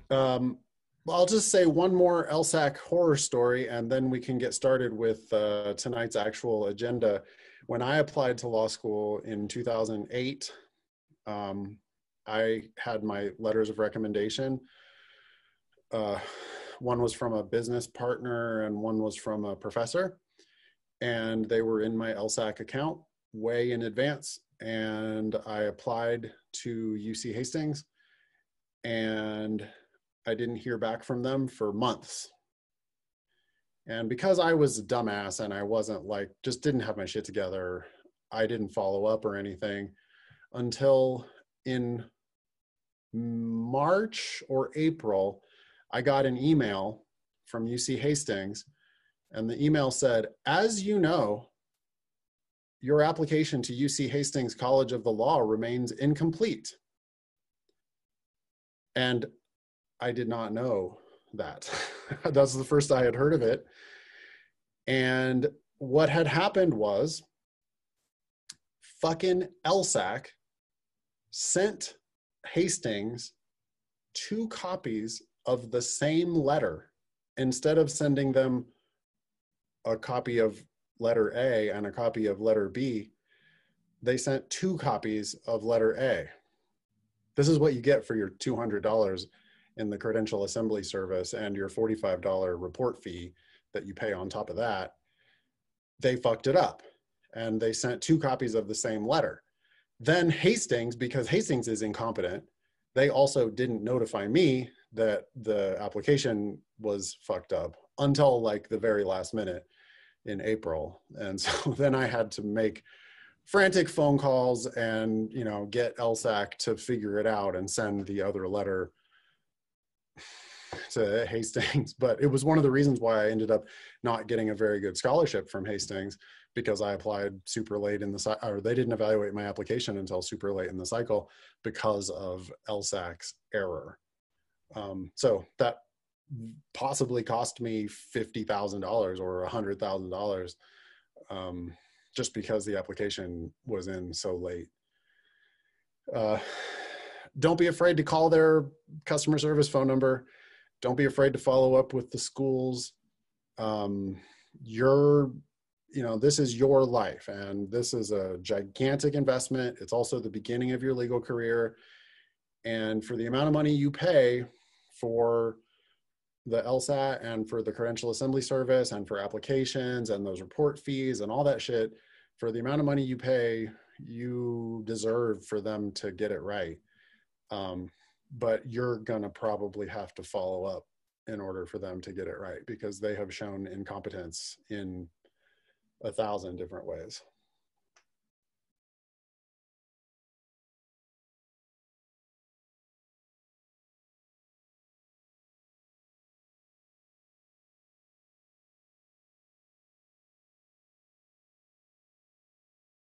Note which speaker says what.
Speaker 1: I'll just say one more LSAC horror story, and then we can get started with tonight's actual agenda. When I applied to law school in 2008, I had my letters of recommendation. One was from a business partner and one was from a professor, and they were in my LSAC account way in advance. And I applied to UC Hastings, and I didn't hear back from them for months. And because I was a dumbass and I wasn't like, just didn't have my shit together, I didn't follow up or anything until in March or April, I got an email from UC Hastings, and the email said, as you know, your application to UC Hastings College of the Law remains incomplete. And I did not know that. That's the first I had heard of it. And what had happened was fucking LSAC sent Hastings 2 copies of the same letter. Instead of sending them a copy of letter A and a copy of letter B, they sent 2 copies of letter A. This is what you get for your $200 in the credential assembly service and your $45 report fee that you pay on top of that. They fucked it up and they sent 2 copies of the same letter. Then Hastings, because Hastings is incompetent, they also didn't notify me that the application was fucked up until like the very last minute in April. And so then I had to make frantic phone calls and, you know, get LSAC to figure it out and send the other letter to Hastings. But it was one of the reasons why I ended up not getting a very good scholarship from Hastings, because I applied super late in the or they didn't evaluate my application until super late in the cycle because of LSAC's error. So that possibly cost me $50,000 or $100,000 just because the application was in so late. Don't be afraid to call their customer service phone number. Don't be afraid to follow up with the schools. This is your life, and this is a gigantic investment. It's also the beginning of your legal career. And for the amount of money you pay for the LSAT and for the credential assembly service and for applications and those report fees and all that shit, for the amount of money you pay, you deserve for them to get it right. But you're gonna probably have to follow up in order for them to get it right, because they have shown incompetence in 1,000 different ways.